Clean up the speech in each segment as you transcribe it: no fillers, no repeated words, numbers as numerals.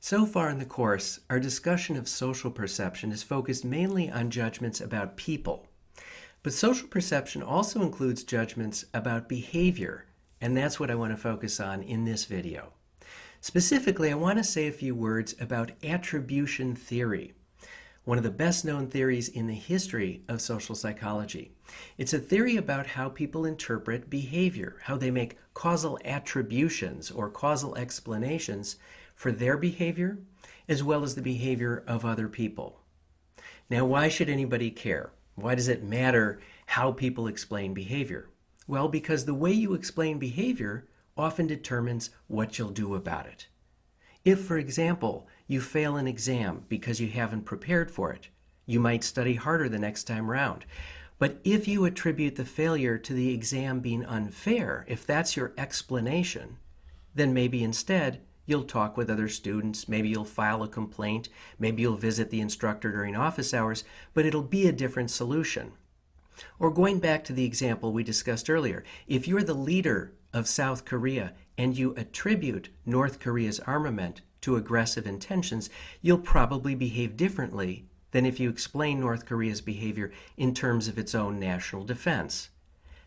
So far in the course, our discussion of social perception is focused mainly on judgments about people. But social perception also includes judgments about behavior, and that's what I want to focus on in this video. Specifically, I want to say a few words about attribution theory, one of the best-known theories in the history of social psychology. It's a theory about how people interpret behavior, how they make causal attributions or causal explanations for their behavior, as well as the behavior of other people. Now, why should anybody care? Why does it matter how people explain behavior? Well, because the way you explain behavior often determines what you'll do about it. If, for example, you fail an exam because you haven't prepared for it, you might study harder the next time around. But if you attribute the failure to the exam being unfair, if that's your explanation, then maybe instead you'll talk with other students, maybe you'll file a complaint, maybe you'll visit the instructor during office hours, but it'll be a different solution. Or going back to the example we discussed earlier, if you're the leader of South Korea and you attribute North Korea's armament to aggressive intentions, you'll probably behave differently than if you explain North Korea's behavior in terms of its own national defense.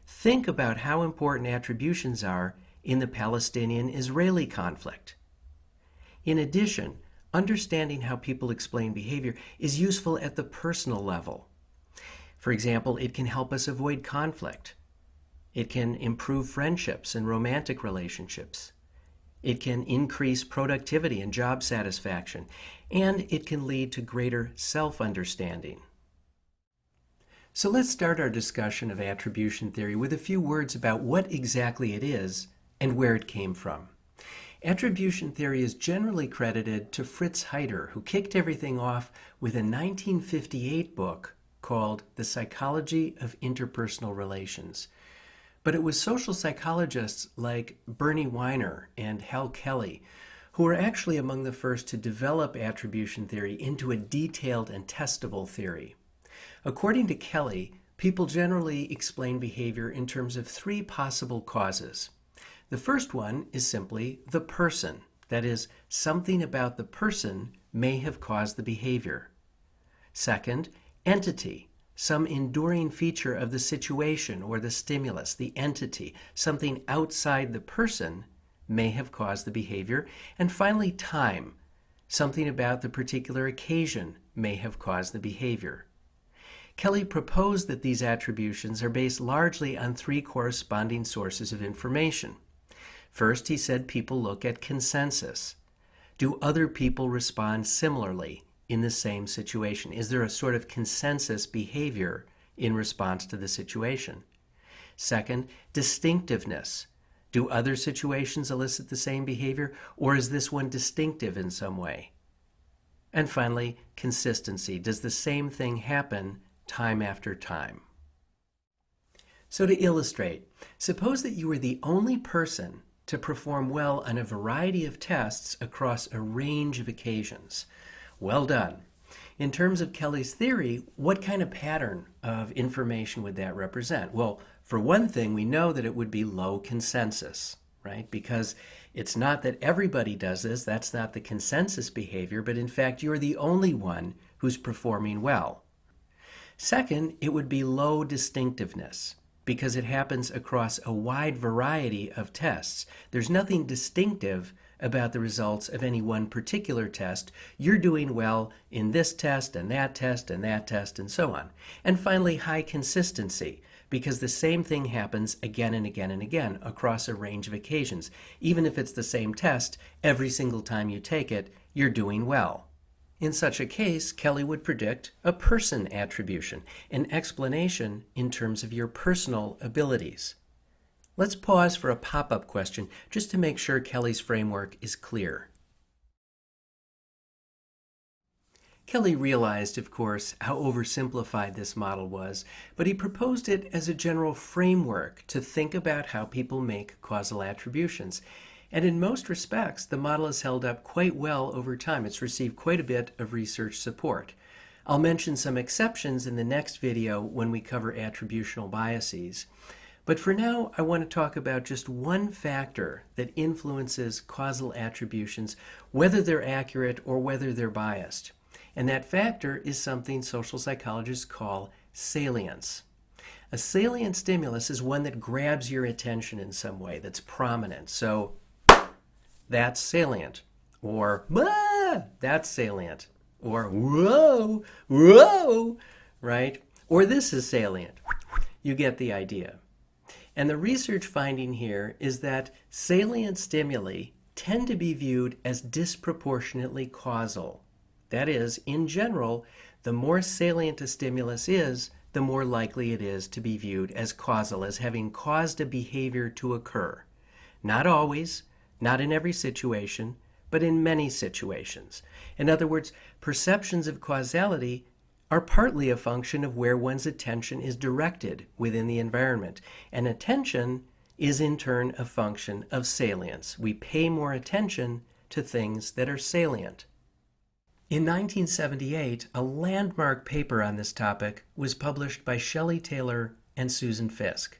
Think about how important attributions are in the Palestinian-Israeli conflict. In addition, understanding how people explain behavior is useful at the personal level. For example, it can help us avoid conflict. It can improve friendships and romantic relationships. It can increase productivity and job satisfaction, and it can lead to greater self-understanding. So let's start our discussion of attribution theory with a few words about what exactly it is and where it came from. Attribution theory is generally credited to Fritz Heider, who kicked everything off with a 1958 book called The Psychology of Interpersonal Relations. But it was social psychologists like Bernie Weiner and Hal Kelly who were actually among the first to develop attribution theory into a detailed and testable theory. According to Kelly, people generally explain behavior in terms of three possible causes. The first one is simply the person. That is, something about the person may have caused the behavior. Second, entity. Some enduring feature of the situation or the stimulus, the entity, something outside the person may have caused the behavior. And finally, time. Something about the particular occasion may have caused the behavior. Kelly proposed that these attributions are based largely on three corresponding sources of information. First, he said people look at consensus. Do other people respond similarly in the same situation? Is there a sort of consensus behavior in response to the situation? Second, distinctiveness. Do other situations elicit the same behavior, or is this one distinctive in some way? And finally, consistency. Does the same thing happen time after time? So to illustrate, suppose that you were the only person to perform well on a variety of tests across a range of occasions. Well done. In terms of Kelly's theory, what kind of pattern of information would that represent? Well, for one thing, we know that it would be low consensus, right? Because it's not that everybody does this, that's not the consensus behavior, but in fact, you're the only one who's performing well. Second, it would be low distinctiveness, because it happens across a wide variety of tests. There's nothing distinctive about the results of any one particular test. You're doing well in this test and that test and that test and so on. And finally, high consistency, because the same thing happens again and again and again across a range of occasions. Even if it's the same test, every single time you take it, you're doing well. In such a case, Kelly would predict a person attribution, an explanation in terms of your personal abilities. Let's pause for a pop-up question just to make sure Kelly's framework is clear. Kelly realized, of course, how oversimplified this model was, but he proposed it as a general framework to think about how people make causal attributions. And in most respects, the model has held up quite well over time. It's received quite a bit of research support. I'll mention some exceptions in the next video when we cover attributional biases. But for now, I want to talk about just one factor that influences causal attributions, whether they're accurate or whether they're biased. And that factor is something social psychologists call salience. A salient stimulus is one that grabs your attention in some way, that's prominent. So that's salient. Or, ah, that's salient. Or, whoa, whoa, right? Or this is salient. You get the idea. And the research finding here is that salient stimuli tend to be viewed as disproportionately causal. That is, in general, the more salient a stimulus is, the more likely it is to be viewed as causal, as having caused a behavior to occur. Not always, not in every situation, but in many situations. In other words, perceptions of causality are partly a function of where one's attention is directed within the environment. And attention is in turn a function of salience. We pay more attention to things that are salient. In 1978, a landmark paper on this topic was published by Shelley Taylor and Susan Fiske.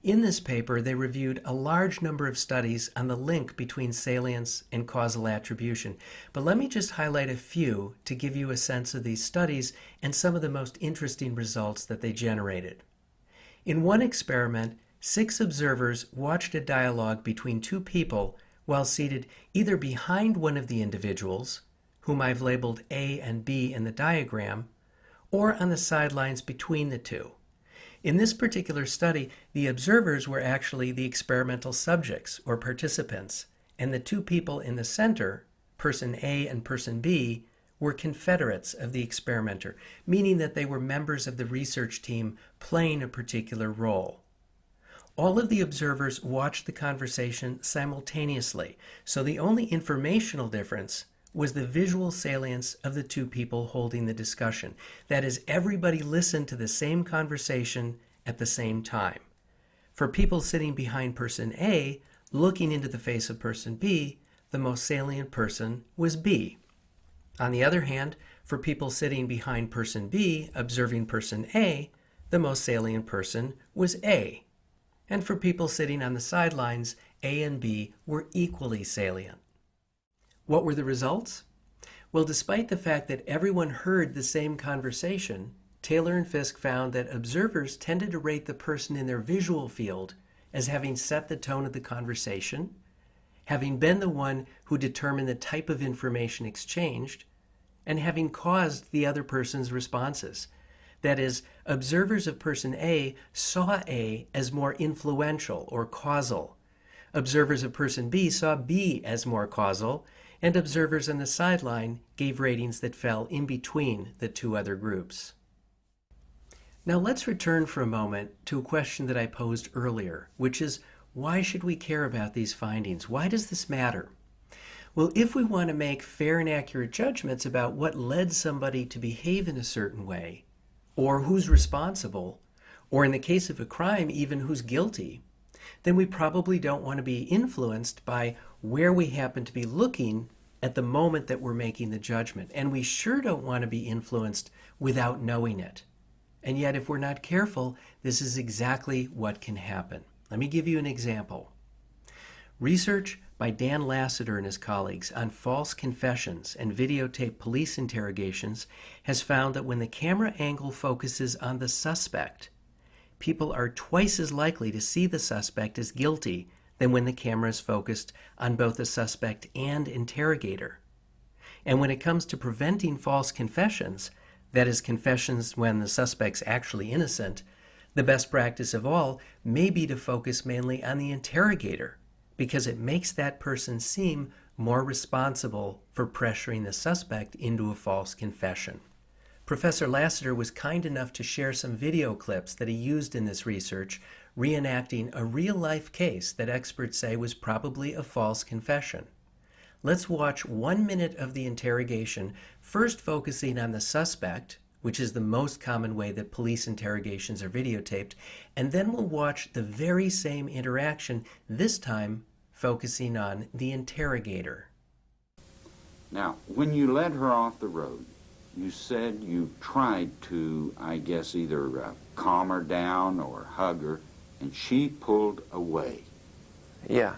In this paper, they reviewed a large number of studies on the link between salience and causal attribution. But let me just highlight a few to give you a sense of these studies and some of the most interesting results that they generated. In one experiment, 6 observers watched a dialogue between 2 people while seated either behind one of the individuals, whom I've labeled A and B in the diagram, or on the sidelines between the two. In this particular study, the observers were actually the experimental subjects or participants, and the 2 people in the center, person A and person B, were confederates of the experimenter, meaning that they were members of the research team playing a particular role. All of the observers watched the conversation simultaneously, so the only informational difference was the visual salience of the 2 people holding the discussion. That is, everybody listened to the same conversation at the same time. For people sitting behind person A, looking into the face of person B, the most salient person was B. On the other hand, for people sitting behind person B, observing person A, the most salient person was A. And for people sitting on the sidelines, A and B were equally salient. What were the results? Well, despite the fact that everyone heard the same conversation, Taylor and Fiske found that observers tended to rate the person in their visual field as having set the tone of the conversation, having been the one who determined the type of information exchanged, and having caused the other person's responses. That is, observers of person A saw A as more influential or causal. Observers of person B saw B as more causal, and observers on the sideline gave ratings that fell in between the 2 other groups. Now let's return for a moment to a question that I posed earlier, which is, why should we care about these findings? Why does this matter? Well, if we want to make fair and accurate judgments about what led somebody to behave in a certain way, or who's responsible, or in the case of a crime, even who's guilty, then we probably don't want to be influenced by where we happen to be looking at the moment that we're making the judgment. And we sure don't want to be influenced without knowing it. And yet, if we're not careful, this is exactly what can happen. Let me give you an example. Research by Dan Lassiter and his colleagues on false confessions and videotaped police interrogations has found that when the camera angle focuses on the suspect, people are twice as likely to see the suspect as guilty than when the camera is focused on both the suspect and interrogator. And when it comes to preventing false confessions, that is, confessions when the suspect's actually innocent, the best practice of all may be to focus mainly on the interrogator, because it makes that person seem more responsible for pressuring the suspect into a false confession. Professor Lassiter was kind enough to share some video clips that he used in this research, reenacting a real-life case that experts say was probably a false confession. Let's watch 1 minute of the interrogation, first focusing on the suspect, which is the most common way that police interrogations are videotaped, and then we'll watch the very same interaction, this time focusing on the interrogator. Now, when you led her off the road, you said you tried to, I guess, either calm her down or hug her. and she pulled away. Yeah.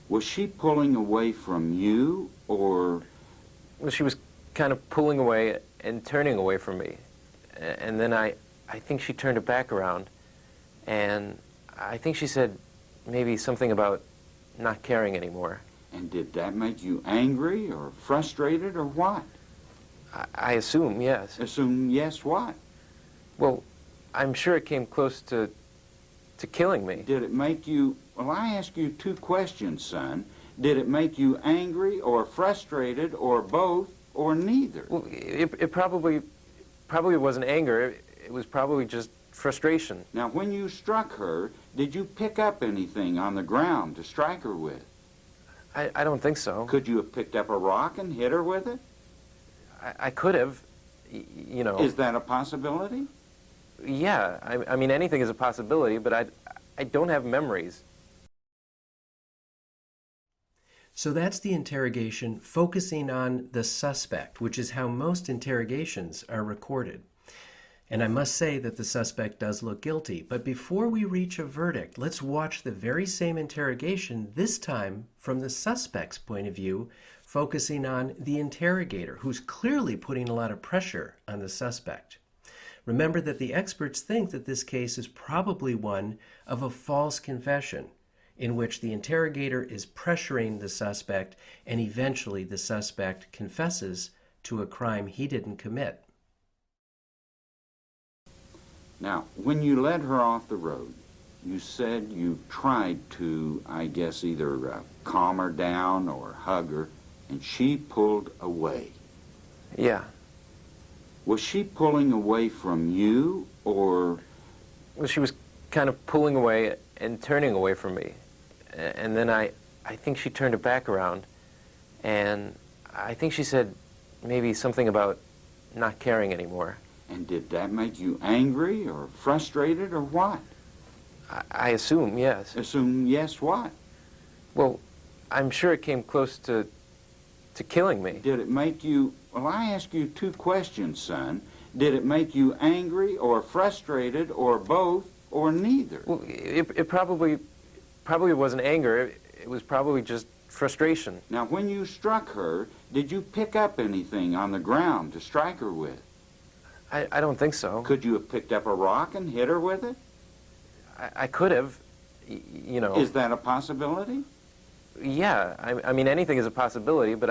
Was she pulling away from you, or... Well, she was kind of pulling away and turning away from me. And then I think she turned her back around, and I think she said maybe something about not caring anymore. And did that make you angry or frustrated or what? I assume, yes. Assume yes what? Well, I'm sure it came close to killing me. Did it make you... Well, I ask you two questions, son. Did it make you angry or frustrated or both or neither? Well, it probably wasn't anger. It was probably just frustration. Now, when you struck her, did you pick up anything on the ground to strike her with? I don't think so. Could you have picked up a rock and hit her with it? I could have, you know. Is that a possibility? Yeah, I mean, anything is a possibility, but I don't have memories. So that's the interrogation focusing on the suspect, which is how most interrogations are recorded. And I must say that the suspect does look guilty. But before we reach a verdict, let's watch the very same interrogation, this time from the suspect's point of view, focusing on the interrogator, who's clearly putting a lot of pressure on the suspect. Remember that the experts think that this case is probably one of a false confession, in which the interrogator is pressuring the suspect, and eventually the suspect confesses to a crime he didn't commit. Now, when you led her off the road, you said you tried to, I guess, either calm her down or hug her, and she pulled away. Yeah. Was she pulling away from you, or... Well, she was kind of pulling away and turning away from me. And then I think she turned her back around, and I think she said maybe something about not caring anymore. And did that make you angry or frustrated or what? I assume, yes. Assume yes what? Well, I'm sure it came close to killing me. Did it make you... Well, I ask you two questions, son. Did it make you angry or frustrated or both or neither? Well, it probably wasn't anger. It was probably just frustration. Now, when you struck her, did you pick up anything on the ground to strike her with? I don't think so. Could you have picked up a rock and hit her with it? I could have, you know. Is that a possibility? Yeah, I mean, anything is a possibility, but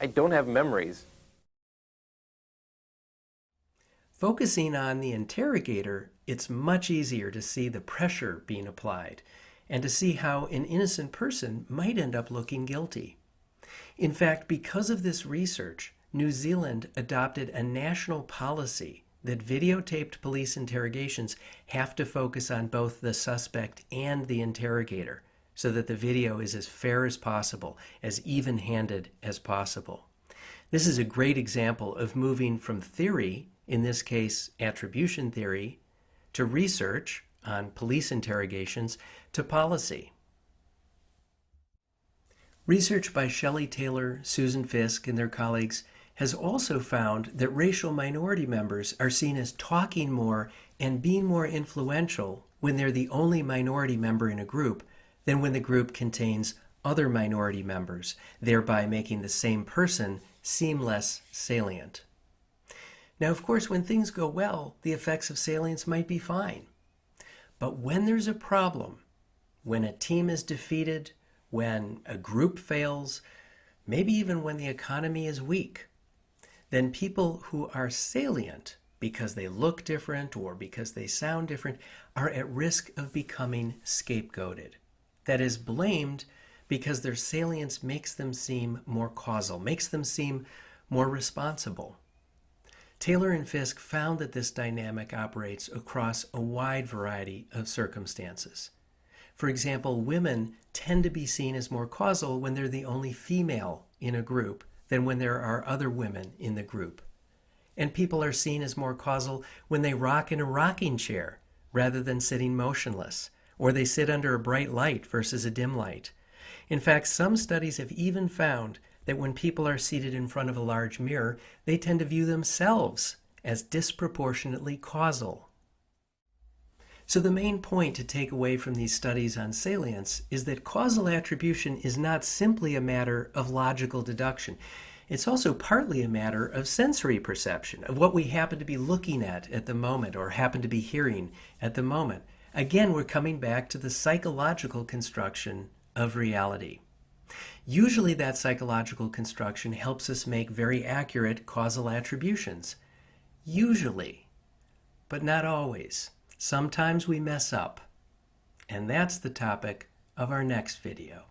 I don't have memories. Focusing on the interrogator, it's much easier to see the pressure being applied and to see how an innocent person might end up looking guilty. In fact, because of this research, New Zealand adopted a national policy that videotaped police interrogations have to focus on both the suspect and the interrogator, so that the video is as fair as possible, as even-handed as possible. This is a great example of moving from theory, in this case attribution theory, to research on police interrogations, to policy. Research by Shelley Taylor, Susan Fisk, and their colleagues has also found that racial minority members are seen as talking more and being more influential when they're the only minority member in a group than when the group contains other minority members, thereby making the same person seem less salient. Now, of course, when things go well, the effects of salience might be fine. But when there's a problem, when a team is defeated, when a group fails, maybe even when the economy is weak, then people who are salient because they look different or because they sound different are at risk of becoming scapegoated. That is, blamed because their salience makes them seem more causal, makes them seem more responsible. Taylor and Fisk found that this dynamic operates across a wide variety of circumstances. For example, women tend to be seen as more causal when they're the only female in a group than when there are other women in the group. And people are seen as more causal when they rock in a rocking chair rather than sitting motionless, or they sit under a bright light versus a dim light. In fact, some studies have even found that when people are seated in front of a large mirror, they tend to view themselves as disproportionately causal. So the main point to take away from these studies on salience is that causal attribution is not simply a matter of logical deduction. It's also partly a matter of sensory perception, of what we happen to be looking at the moment or happen to be hearing at the moment. Again, we're coming back to the psychological construction of reality. Usually that psychological construction helps us make very accurate causal attributions. Usually, but not always. Sometimes we mess up. And that's the topic of our next video.